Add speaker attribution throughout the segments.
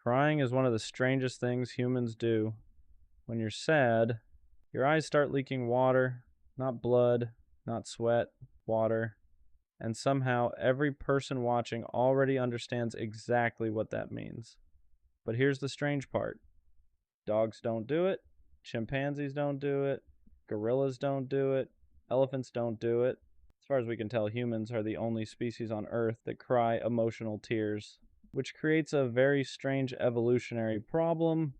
Speaker 1: Crying is one of the strangest things humans do. When you're sad, your eyes start leaking water, not blood, not sweat, water, and somehow every person watching already understands exactly what that means. But here's the strange part. Dogs don't do it, chimpanzees don't do it, gorillas don't do it, elephants don't do it. As far as we can tell, humans are the only species on Earth that cry emotional tears, which creates a very strange evolutionary problem.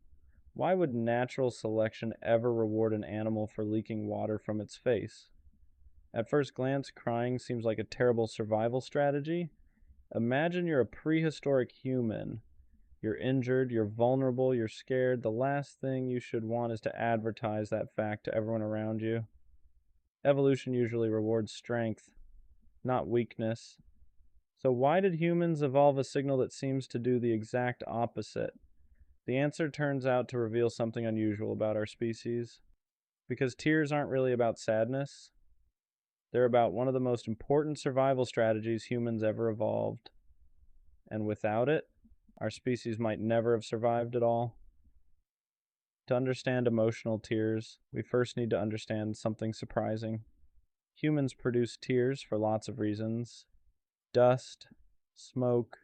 Speaker 1: Why would natural selection ever reward an animal for leaking water from its face? At first glance, crying seems like a terrible survival strategy. Imagine you're a prehistoric human. You're injured, you're vulnerable, you're scared. The last thing you should want is to advertise that fact to everyone around you. Evolution usually rewards strength, not weakness. So why did humans evolve a signal that seems to do the exact opposite? The answer turns out to reveal something unusual about our species. Because tears aren't really about sadness. They're about one of the most important survival strategies humans ever evolved. And without it, our species might never have survived at all. To understand emotional tears, we first need to understand something surprising. Humans produce tears for lots of reasons. Dust, smoke,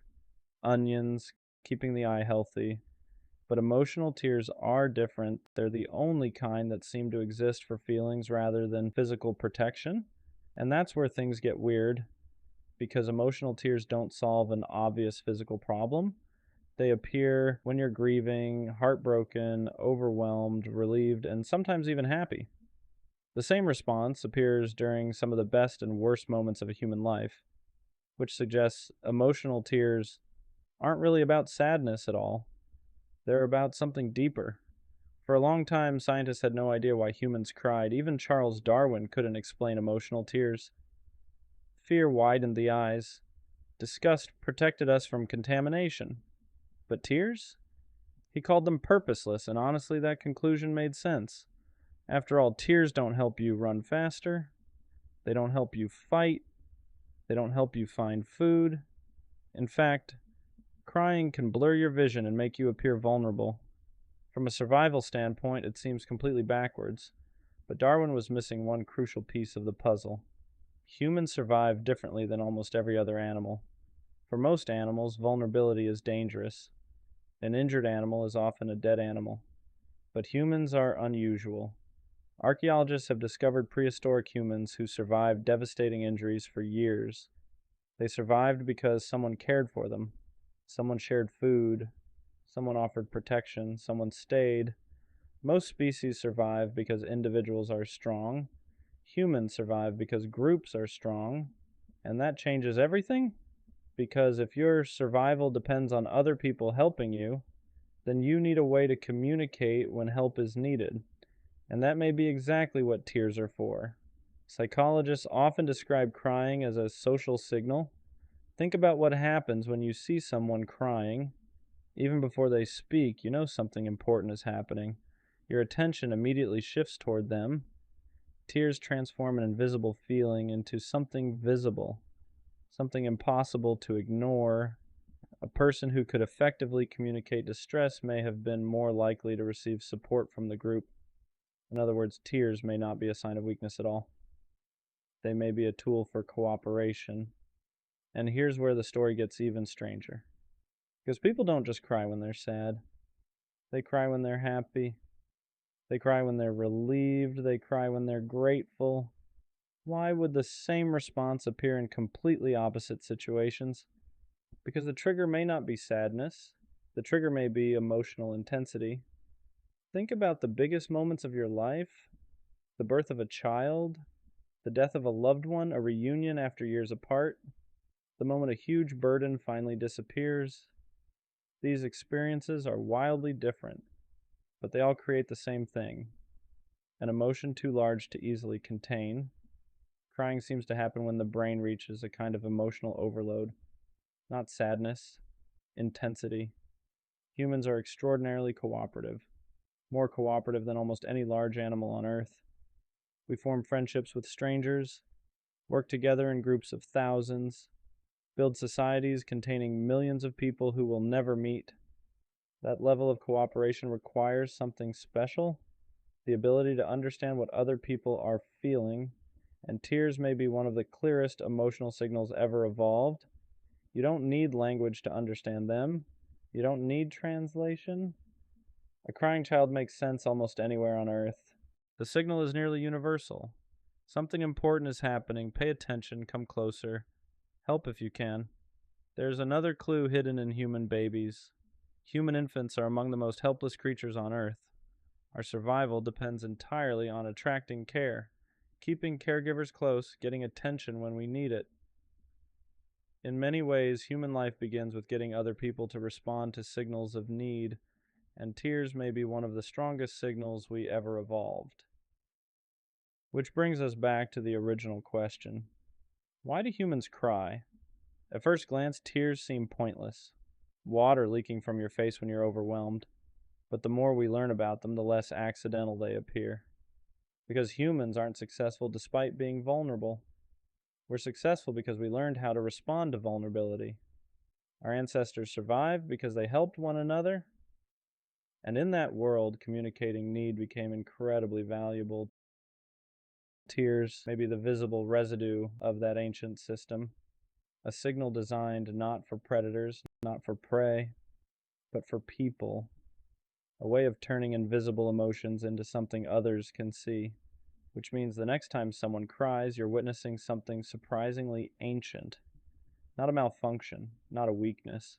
Speaker 1: onions, keeping the eye healthy. But emotional tears are different. They're the only kind that seem to exist for feelings rather than physical protection. And that's where things get weird, because emotional tears don't solve an obvious physical problem. They appear when you're grieving, heartbroken, overwhelmed, relieved, and sometimes even happy. The same response appears during some of the best and worst moments of a human life, which suggests emotional tears aren't really about sadness at all. They're about something deeper. For a long time, scientists had no idea why humans cried. Even Charles Darwin couldn't explain emotional tears. Fear widened the eyes. Disgust protected us from contamination. But tears? He called them purposeless, and honestly, that conclusion made sense. After all, tears don't help you run faster. They don't help you fight. They don't help you find food. In fact, crying can blur your vision and make you appear vulnerable. From a survival standpoint, it seems completely backwards. But Darwin was missing one crucial piece of the puzzle. Humans survive differently than almost every other animal. For most animals, vulnerability is dangerous. An injured animal is often a dead animal. But humans are unusual. Archaeologists have discovered prehistoric humans who survived devastating injuries for years. They survived because someone cared for them. Someone shared food. Someone offered protection. Someone stayed. Most species survive because individuals are strong. Humans survive because groups are strong. And that changes everything, because if your survival depends on other people helping you, then you need a way to communicate when help is needed. And that may be exactly what tears are for. Psychologists often describe crying as a social signal. Think about what happens when you see someone crying. Even before they speak, you know something important is happening. Your attention immediately shifts toward them. Tears transform an invisible feeling into something visible, something impossible to ignore. A person who could effectively communicate distress may have been more likely to receive support from the group. In other words, tears may not be a sign of weakness at all. They may be a tool for cooperation. And here's where the story gets even stranger. Because people don't just cry when they're sad. They cry when they're happy. They cry when they're relieved. They cry when they're grateful. Why would the same response appear in completely opposite situations? Because the trigger may not be sadness. The trigger may be emotional intensity. Think about the biggest moments of your life: the birth of a child, the death of a loved one, a reunion after years apart, the moment a huge burden finally disappears. These experiences are wildly different, but they all create the same thing: an emotion too large to easily contain. Crying seems to happen when the brain reaches a kind of emotional overload, not sadness, intensity. Humans are extraordinarily cooperative, more cooperative than almost any large animal on Earth. We form friendships with strangers, work together in groups of thousands, build societies containing millions of people who will never meet. That level of cooperation requires something special, the ability to understand what other people are feeling, and tears may be one of the clearest emotional signals ever evolved. You don't need language to understand them. You don't need translation. A crying child makes sense almost anywhere on Earth. The signal is nearly universal. Something important is happening. Pay attention. Come closer. Help if you can. There's another clue hidden in human babies. Human infants are among the most helpless creatures on Earth. Our survival depends entirely on attracting care, keeping caregivers close, getting attention when we need it. In many ways, human life begins with getting other people to respond to signals of need, and tears may be one of the strongest signals we ever evolved. Which brings us back to the original question. Why do humans cry? At first glance, tears seem pointless. Water leaking from your face when you're overwhelmed. But the more we learn about them, the less accidental they appear. Because humans aren't successful despite being vulnerable. We're successful because we learned how to respond to vulnerability. Our ancestors survived because they helped one another. And in that world, communicating need became incredibly valuable. Tears may be the visible residue of that ancient system, a signal designed not for predators, not for prey, but for people. A way of turning invisible emotions into something others can see, which means the next time someone cries, you're witnessing something surprisingly ancient. Not a malfunction, not a weakness,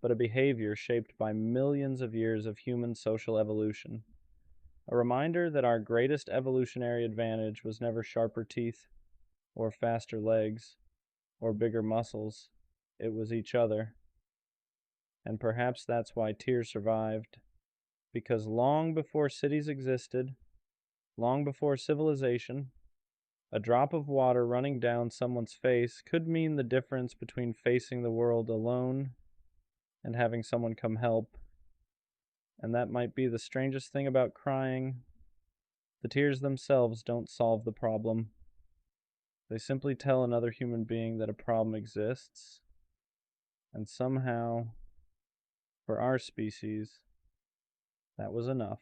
Speaker 1: but a behavior shaped by millions of years of human social evolution. A reminder that our greatest evolutionary advantage was never sharper teeth, or faster legs, or bigger muscles. It was each other. And perhaps that's why tears survived. Because long before cities existed, long before civilization, a drop of water running down someone's face could mean the difference between facing the world alone and having someone come help. And that might be the strangest thing about crying. The tears themselves don't solve the problem. They simply tell another human being that a problem exists. And somehow, for our species, that was enough.